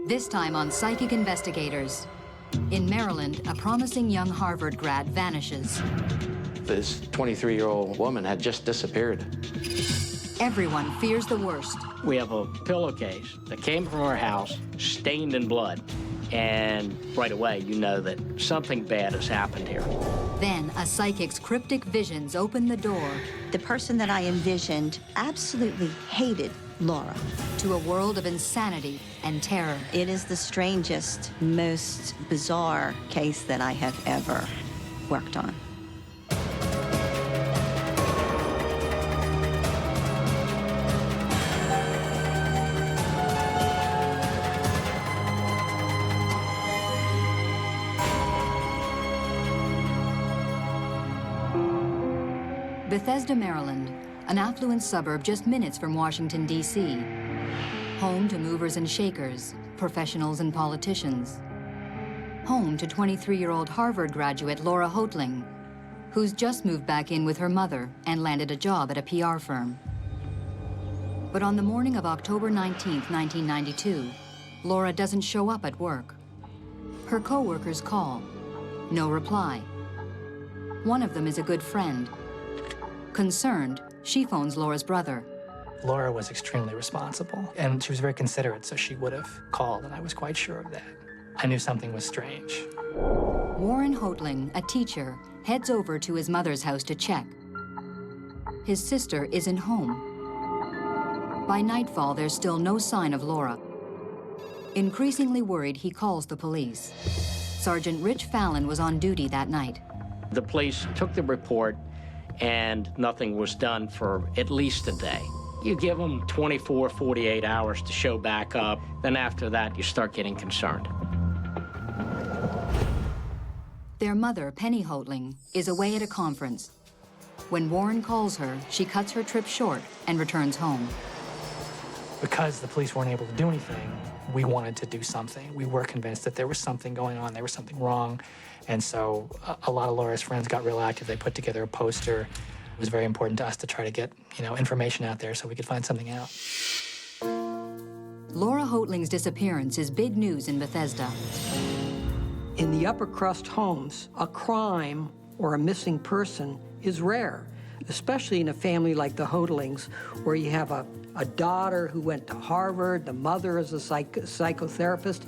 This time on Psychic Investigators. In Maryland, a promising young Harvard grad vanishes. This 23-year-old woman had just disappeared. Everyone fears the worst. We have a pillowcase that came from our house, stained in blood. And right away, you know that something bad has happened here. Then a psychic's cryptic visions open the door. The person that I envisioned absolutely hated Laura. To a world of insanity and terror. It is the strangest, most bizarre case that I have ever worked on. Bethesda, Maryland, an affluent suburb just minutes from Washington, D.C. Home to movers and shakers, professionals and politicians. Home to 23-year-old Harvard graduate Laura Huddling, who's just moved back in with her mother and landed a job at a PR firm. But on the morning of October 19th, 1992, Laura doesn't show up at work. Her co-workers call. No reply. One of them is a good friend. Concerned, she phones Laura's brother. Laura was extremely responsible, and she was very considerate, so she would have called, and I was quite sure of that. I knew something was strange. Warren Houghteling, a teacher, heads over to his mother's house to check. His sister isn't home. By nightfall, there's still no sign of Laura. Increasingly worried, he calls the police. Sergeant Rich Fallon was on duty that night. The police took the report, and nothing was done for at least a day. You give them 24, 48 hours to show back up, then after that, you start getting concerned. Their mother, Penny Houghteling, is away at a conference. When Warren calls her, she cuts her trip short and returns home. Because the police weren't able to do anything, we wanted to do something. We were convinced that there was something going on, there was something wrong. And so a lot of Laura's friends got real active. They put together a poster. It was very important to us to try to get, information out there so we could find something out. Laura Houghling's disappearance is big news in Bethesda. In the upper crust homes, a crime or a missing person is rare, especially in a family like the Houghtling, where you have a daughter who went to Harvard, the mother is a psychotherapist.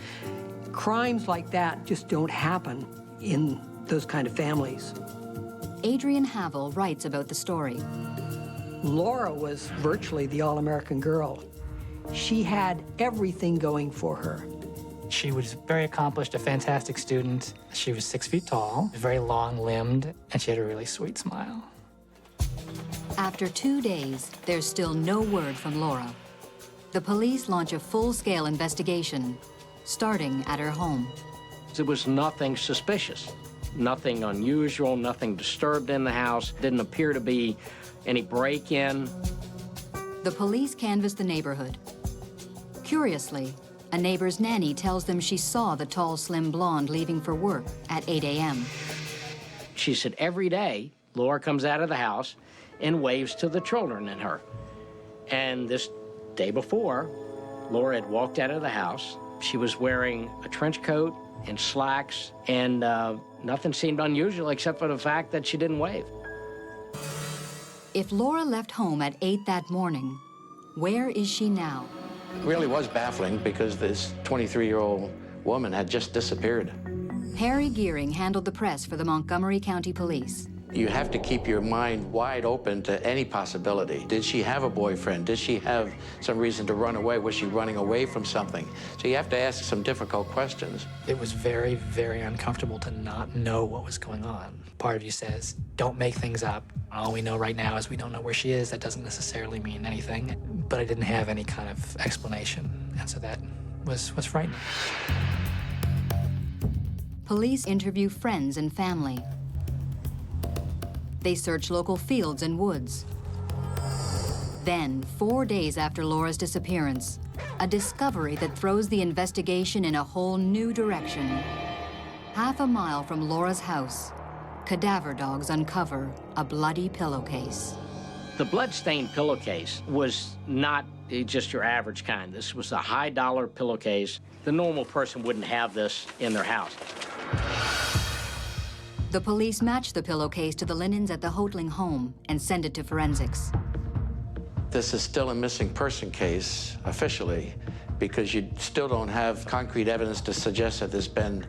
Crimes like that just don't happen in those kind of families. Adrian Havel writes about the story. Laura was virtually the all-American girl. She had everything going for her. She was very accomplished, a fantastic student. She was 6 feet tall, very long-limbed, and she had a really sweet smile. After 2 days, there's still no word from Laura. The police launch a full-scale investigation, starting at her home. There was nothing suspicious, nothing unusual, nothing disturbed in the house. Didn't appear to be any break-in. The police canvass the neighborhood. Curiously, a neighbor's nanny tells them she saw the tall, slim blonde leaving for work at 8 a.m. She said every day, Laura comes out of the house and waves to the children and her. And this day before, Laura had walked out of the house. She was wearing a trench coat and slacks, and nothing seemed unusual except for the fact that she didn't wave. If Laura left home at 8 that morning, where is she now? It really was baffling because this 23-year-old woman had just disappeared. Harry Gearing handled the press for the Montgomery County Police. You have to keep your mind wide open to any possibility. Did she have a boyfriend? Did she have some reason to run away? Was she running away from something? So you have to ask some difficult questions. It was very, very uncomfortable to not know what was going on. Part of you says, don't make things up. All we know right now is we don't know where she is. That doesn't necessarily mean anything. But I didn't have any kind of explanation, and so that was frightening. Police interview friends and family. They search local fields and woods. Then, 4 days after Laura's disappearance, a discovery that throws the investigation in a whole new direction. Half a mile from Laura's house, cadaver dogs uncover a bloody pillowcase. The blood-stained pillowcase was not just your average kind. This was a high-dollar pillowcase. The normal person wouldn't have this in their house. The police match the pillowcase to the linens at the Houghteling home and send it to forensics. This is still a missing person case, officially, because you still don't have concrete evidence to suggest that there's been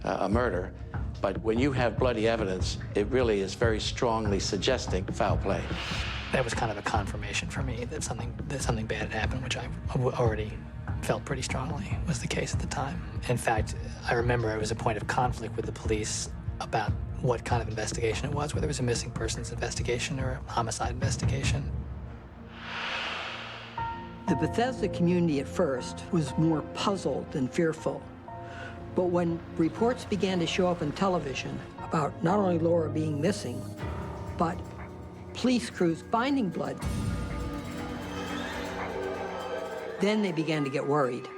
a murder. But when you have bloody evidence, it really is very strongly suggesting foul play. That was kind of a confirmation for me that something bad had happened, which I already felt pretty strongly was the case at the time. In fact, I remember it was a point of conflict with the police about what kind of investigation it was, whether it was a missing persons investigation or a homicide investigation. The Bethesda community at first was more puzzled than fearful. But when reports began to show up on television about not only Laura being missing, but police crews finding blood, then they began to get worried.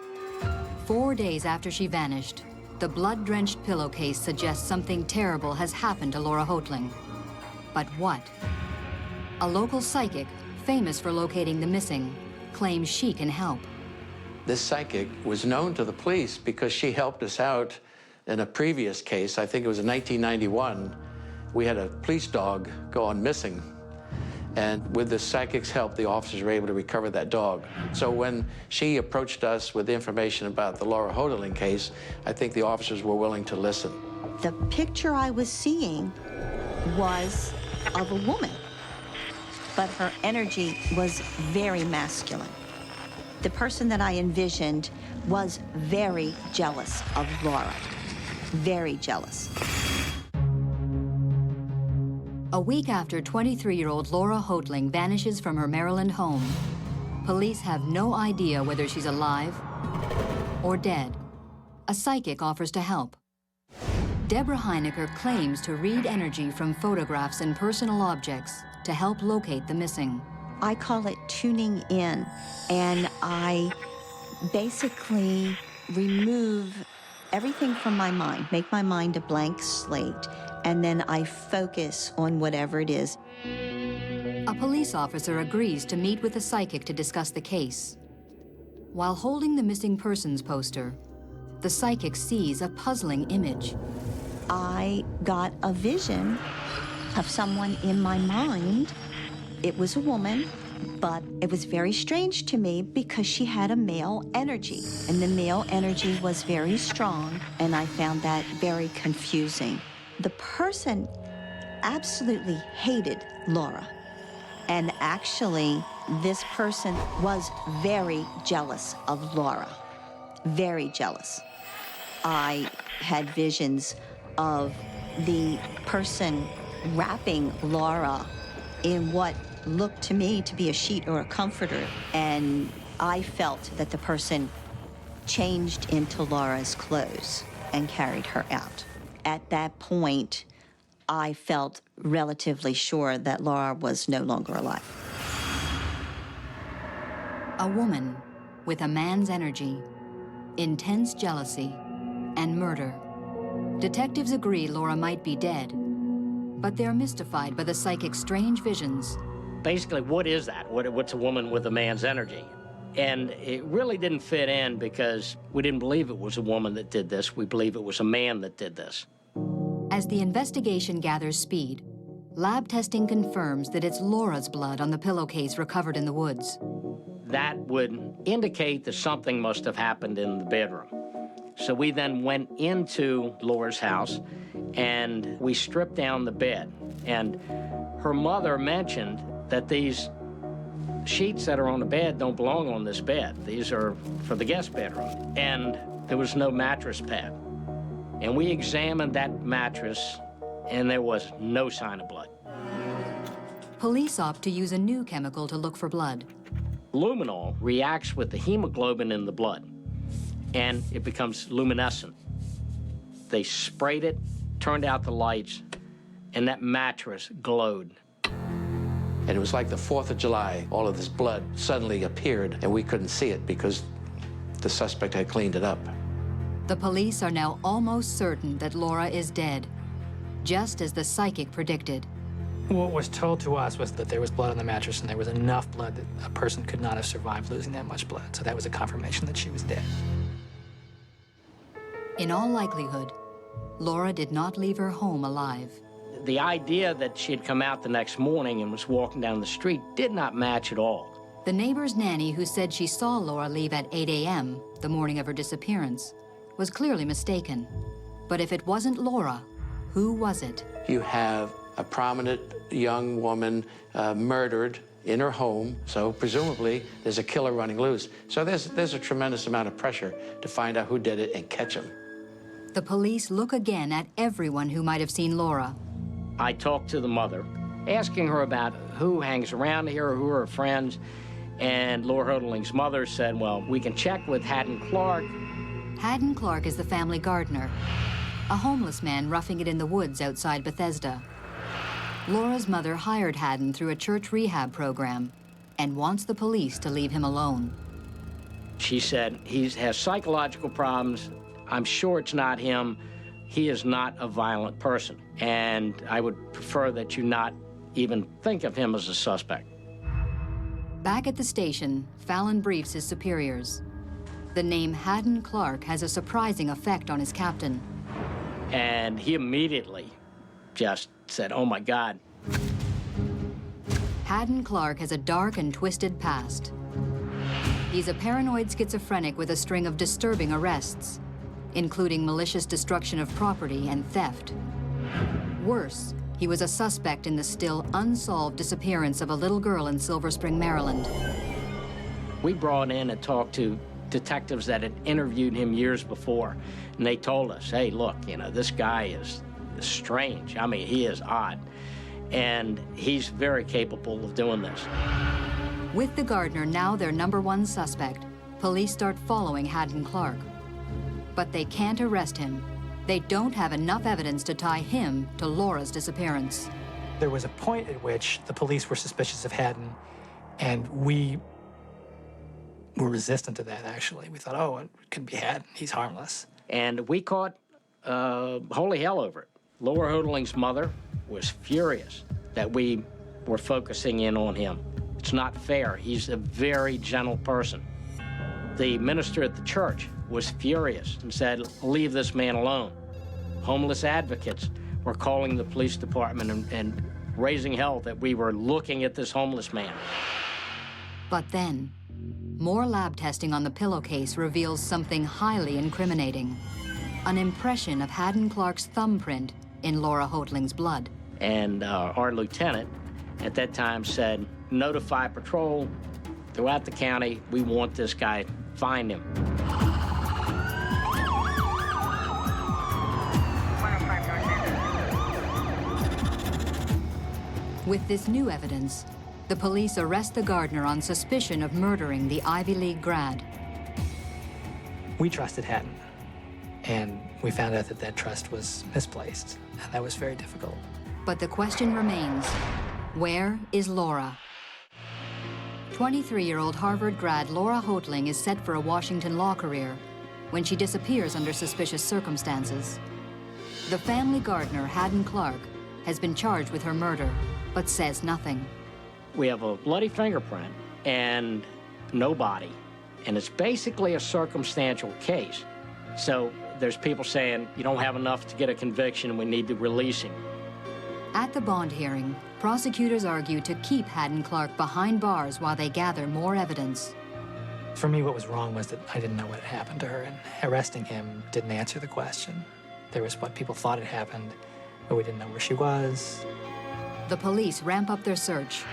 4 days after she vanished, the blood-drenched pillowcase suggests something terrible has happened to Laura Huddling. But what? A local psychic, famous for locating the missing, claims she can help. This psychic was known to the police because she helped us out in a previous case. I think it was in 1991. We had a police dog go on missing. And with the psychic's help, the officers were able to recover that dog. So when she approached us with information about the Laura Huddling case, I think the officers were willing to listen. The picture I was seeing was of a woman, but her energy was very masculine. The person that I envisioned was very jealous of Laura, very jealous. A week after 23-year-old Laura Huddling vanishes from her Maryland home, police have no idea whether she's alive or dead. A psychic offers to help. Deborah Heinecker claims to read energy from photographs and personal objects to help locate the missing. I call it tuning in, and I basically remove everything from my mind, make my mind a blank slate, and then I focus on whatever it is. A police officer agrees to meet with a psychic to discuss the case. While holding the missing persons poster, the psychic sees a puzzling image. I got a vision of someone in my mind. It was a woman, but it was very strange to me because she had a male energy, and the male energy was very strong, and I found that very confusing. The person absolutely hated Laura, and actually, this person was very jealous of Laura, very jealous. I had visions of the person wrapping Laura in what looked to me to be a sheet or a comforter, and I felt that the person changed into Laura's clothes and carried her out. At that point, I felt relatively sure that Laura was no longer alive. A woman with a man's energy, intense jealousy, and murder. Detectives agree Laura might be dead, but they're mystified by the psychic's strange visions. Basically, what is that? What's a woman with a man's energy? And it really didn't fit in because we didn't believe it was a woman that did this. We believe it was a man that did this. As the investigation gathers speed, lab testing confirms that it's Laura's blood on the pillowcase recovered in the woods. That would indicate that something must have happened in the bedroom. So we then went into Laura's house and we stripped down the bed. And her mother mentioned that these sheets that are on the bed don't belong on this bed. These are for the guest bedroom. And there was no mattress pad. And we examined that mattress, and there was no sign of blood. Police opt to use a new chemical to look for blood. Luminol reacts with the hemoglobin in the blood, and it becomes luminescent. They sprayed it, turned out the lights, and that mattress glowed. And it was like the 4th of July. All of this blood suddenly appeared, and we couldn't see it because the suspect had cleaned it up. The police are now almost certain that Laura is dead, just as the psychic predicted. What was told to us was that there was blood on the mattress, and there was enough blood that a person could not have survived losing that much blood. So that was a confirmation that she was dead. In all likelihood, Laura did not leave her home alive. The idea that she had come out the next morning and was walking down the street did not match at all. The neighbor's nanny, who said she saw Laura leave at 8 a.m. the morning of her disappearance, was clearly mistaken. But if it wasn't Laura, who was it? You have a prominent young woman murdered in her home, so presumably there's a killer running loose. So there's a tremendous amount of pressure to find out who did it and catch him. The police look again at everyone who might have seen Laura. I talked to the mother, asking her about who hangs around here, who are her friends, and Laura Huddling's mother said, well, we can check with Haddon Clark. Haddon Clark is the family gardener, a homeless man roughing it in the woods outside Bethesda. Laura's mother hired Haddon through a church rehab program and wants the police to leave him alone. She said, he has psychological problems. I'm sure it's not him. He is not a violent person, and I would prefer that you not even think of him as a suspect. Back at the station, Fallon briefs his superiors. The name Haddon Clark has a surprising effect on his captain. And he immediately just said, oh my God. Haddon Clark has a dark and twisted past. He's a paranoid schizophrenic with a string of disturbing arrests, including malicious destruction of property and theft. Worse, he was a suspect in the still unsolved disappearance of a little girl in Silver Spring, Maryland. We brought in and talked to detectives that had interviewed him years before, and they told us, hey, look, you know, this guy is strange. I mean, he is odd, and he's very capable of doing this. With the gardener now their #1 suspect, police start following Haddon Clark. But they can't arrest him. They don't have enough evidence to tie him to Laura's disappearance. There was a point at which the police were suspicious of Haddon, and we were resistant to that, actually. We thought, oh, it could be Haddon. He's harmless. And we caught holy hell over it. Laura Huddling's mother was furious that we were focusing in on him. It's not fair. He's a very gentle person. The minister at the church was furious and said, leave this man alone. Homeless advocates were calling the police department and raising hell that we were looking at this homeless man. But then, more lab testing on the pillowcase reveals something highly incriminating. An impression of Haddon Clark's thumbprint in Laura Houghtling's blood. And our lieutenant at that time said, notify patrol throughout the county. We want this guy. Find him. With this new evidence, the police arrest the gardener on suspicion of murdering the Ivy League grad. We trusted Haddon, and we found out that that trust was misplaced, and that was very difficult. But the question remains, where is Laura? 23-year-old Harvard grad Laura Huddling is set for a Washington law career when she disappears under suspicious circumstances. The family gardener, Haddon Clark, has been charged with her murder, but says nothing. We have a bloody fingerprint and no body, and it's basically a circumstantial case. So there's people saying, you don't have enough to get a conviction, we need to release him. At the bond hearing, prosecutors argue to keep Haddon Clark behind bars while they gather more evidence. For me, what was wrong was that I didn't know what had happened to her, and arresting him didn't answer the question. There was what people thought had happened, but we didn't know where she was. The police ramp up their search.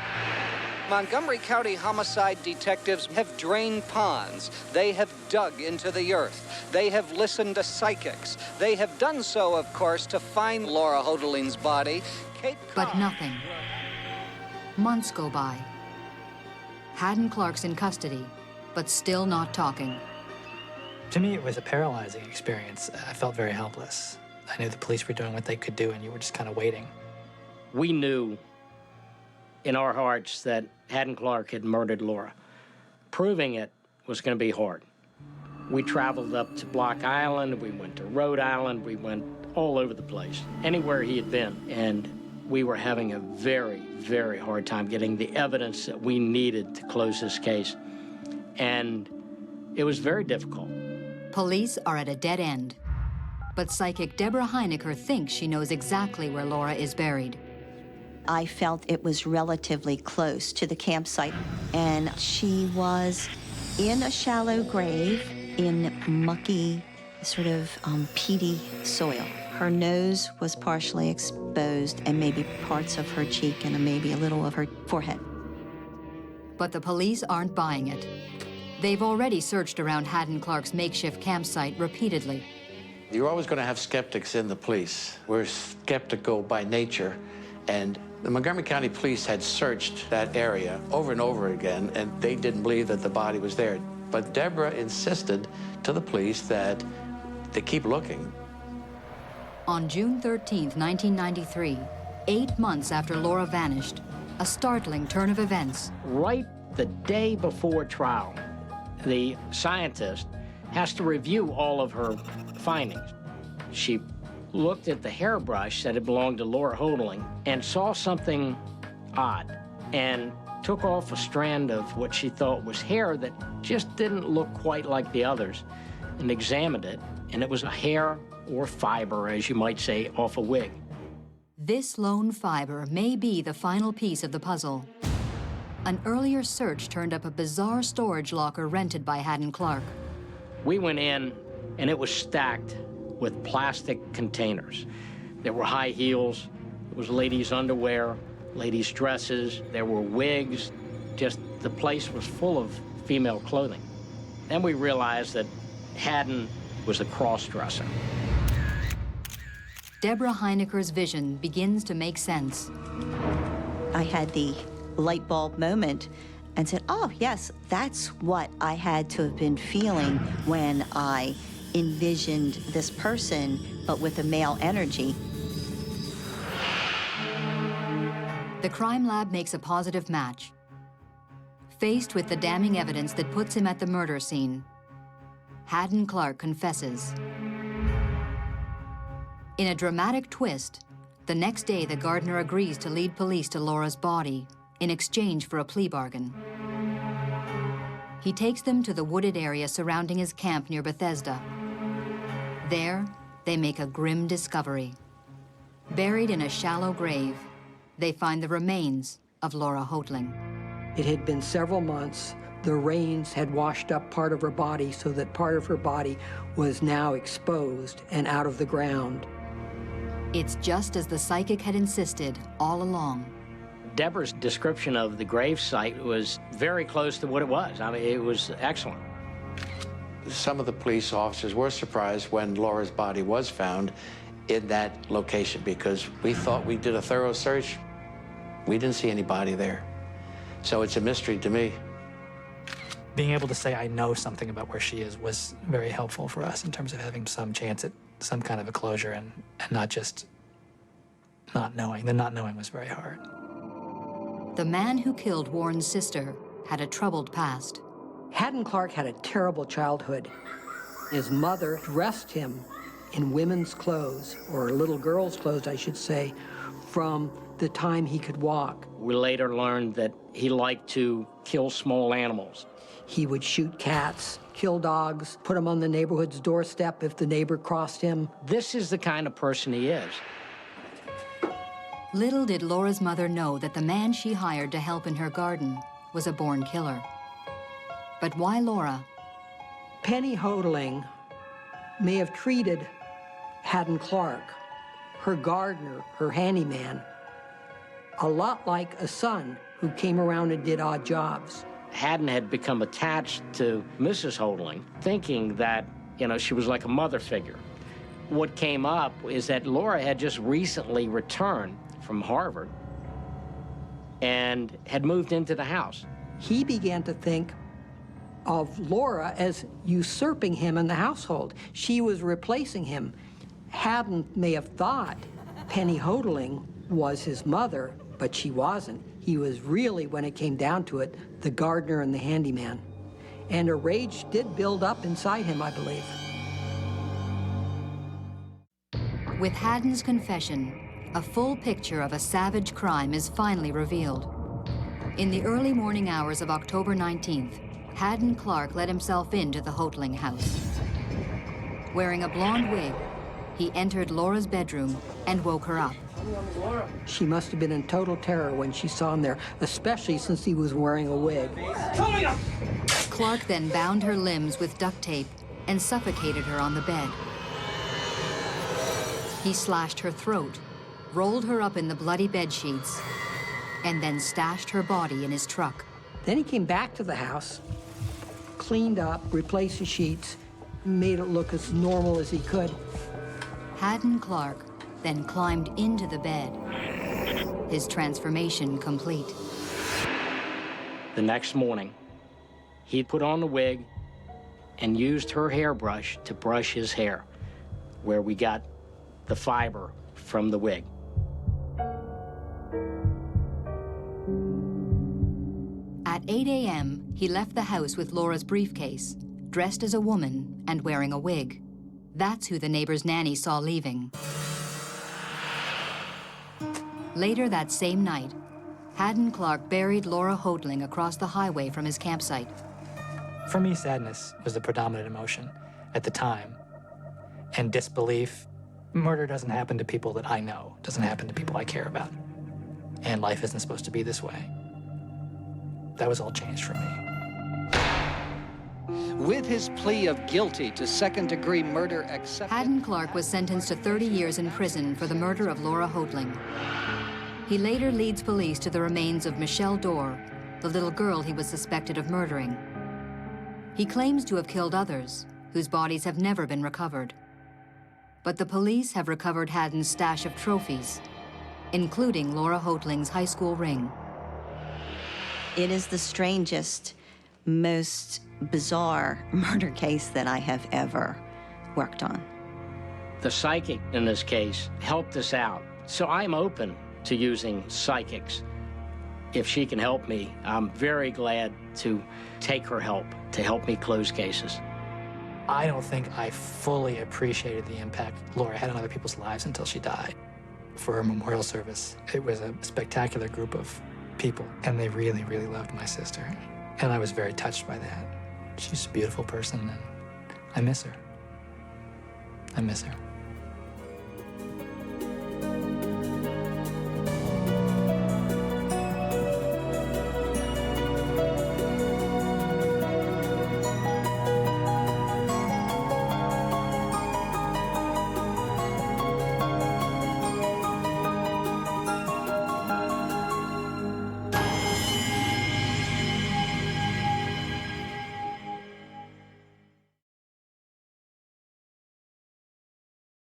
Montgomery County homicide detectives have drained ponds. They have dug into the earth. They have listened to psychics. They have done so, of course, to find Laura Houghtling's body. But nothing. Months go by. Haddon Clark's in custody, but still not talking. To me, it was a paralyzing experience. I felt very helpless. I knew the police were doing what they could do, and you were just kind of waiting. We knew in our hearts that Haddon Clark had murdered Laura. Proving it was going to be hard. We traveled up to Block Island, we went to Rhode Island, we went all over the place, anywhere he had been. And we were having a very, very hard time getting the evidence that we needed to close this case. And it was very difficult. Police are at a dead end. But psychic Deborah Heinecker thinks she knows exactly where Laura is buried. I felt it was relatively close to the campsite, and she was in a shallow grave in mucky, sort of peaty soil. Her nose was partially exposed, and maybe parts of her cheek and maybe a little of her forehead. But the police aren't buying it. They've already searched around Haddon Clark's makeshift campsite repeatedly. You're always going to have skeptics in the police. We're skeptical by nature, and the Montgomery County Police had searched that area over and over again, and they didn't believe that the body was there. But Deborah insisted to the police that they keep looking. On June 13, 1993, 8 months after Laura vanished, a startling turn of events. Right the day before trial, the scientist has to review all of her findings. She looked at the hairbrush that had belonged to Laura Huddling and saw something odd and took off a strand of what she thought was hair that just didn't look quite like the others, and examined it, and it was a hair or fiber, as you might say, off a wig. This lone fiber may be the final piece of the puzzle. An earlier search turned up a bizarre storage locker rented by Haddon Clark. We went in, and it was stacked with plastic containers. There were high heels, there was ladies' underwear, ladies' dresses, there were wigs. Just the place was full of female clothing. Then we realized that Haddon was a cross-dresser. Deborah Heinecker's vision begins to make sense. I had the light bulb moment and said, oh, yes, that's what I had to have been feeling when I envisioned this person, but with a male energy. The crime lab makes a positive match. Faced with the damning evidence that puts him at the murder scene, Haddon Clark confesses. In a dramatic twist, the next day the gardener agrees to lead police to Laura's body in exchange for a plea bargain. He takes them to the wooded area surrounding his camp near Bethesda. There, they make a grim discovery. Buried in a shallow grave, they find the remains of Laura Huddling. It had been several months. The rains had washed up part of her body so that part of her body was now exposed and out of the ground. It's just as the psychic had insisted all along. Deborah's description of the grave site was very close to what it was. I mean, it was excellent. Some of the police officers were surprised when Laura's body was found in that location, because we thought we did a thorough search. We didn't see anybody there. So it's a mystery to me. Being able to say I know something about where she is was very helpful for us in terms of having some chance at some kind of a closure and not just not knowing. The not knowing was very hard. The man who killed Warren's sister had a troubled past. Haddon Clark had a terrible childhood. His mother dressed him in women's clothes, or little girl's clothes, I should say, from the time he could walk. We later learned that he liked to kill small animals. He would shoot cats, kill dogs, put them on the neighborhood's doorstep if the neighbor crossed him. This is the kind of person he is. Little did Laura's mother know that the man she hired to help in her garden was a born killer. But why Laura? Penny Houghteling may have treated Haddon Clark, her gardener, her handyman, a lot like a son who came around and did odd jobs. Haddon had become attached to Mrs. Houghteling, thinking that, she was like a mother figure. What came up is that Laura had just recently returned from Harvard and had moved into the house. He began to think of Laura as usurping him in the household. She was replacing him. Haddon may have thought Penny Houghteling was his mother, but she wasn't. He was really, when it came down to it, the gardener and the handyman. And a rage did build up inside him, I believe. With Haddon's confession, A full picture of a savage crime is finally revealed. In the early morning hours of October 19th, Haddon Clark let himself into the Houghteling house. Wearing a blonde wig, he entered Laura's bedroom and woke her up. She must have been in total terror when she saw him there, especially since he was wearing a wig. Clark then bound her limbs with duct tape and suffocated her on the bed. He slashed her throat, rolled her up in the bloody bed sheets, and then stashed her body in his truck. Then he came back to the house, cleaned up, replaced the sheets, made it look as normal as he could. Haddon Clark then climbed into the bed, his transformation complete. The next morning, he put on the wig and used her hairbrush to brush his hair, where we got the fiber from the wig. At 8 a.m., he left the house with Laura's briefcase, dressed as a woman and wearing a wig. That's who the neighbor's nanny saw leaving. Later that same night, Haddon Clark buried Laura Huddling across the highway from his campsite. For me, sadness was the predominant emotion at the time, and disbelief. Murder doesn't happen to people that I know, doesn't happen to people I care about, and life isn't supposed to be this way. That was all changed for me. With his plea of guilty to second-degree murder accepted, Haddon Clark was sentenced to 30 years in prison for the murder of Laura Huddling. He later leads police to the remains of Michelle Dorr, the little girl he was suspected of murdering. He claims to have killed others, whose bodies have never been recovered. But the police have recovered Haddon's stash of trophies, including Laura Houghtling's high school ring. It is the strangest, most bizarre murder case that I have ever worked on. The psychic in this case helped us out, so I'm open to using psychics. If she can help me, I'm very glad to take her help to help me close cases. I don't think I fully appreciated the impact Laura had on other people's lives until she died. For her memorial service, it was a spectacular group of people, and they really, really loved my sister. And I was very touched by that. She's a beautiful person, and I miss her. I miss her.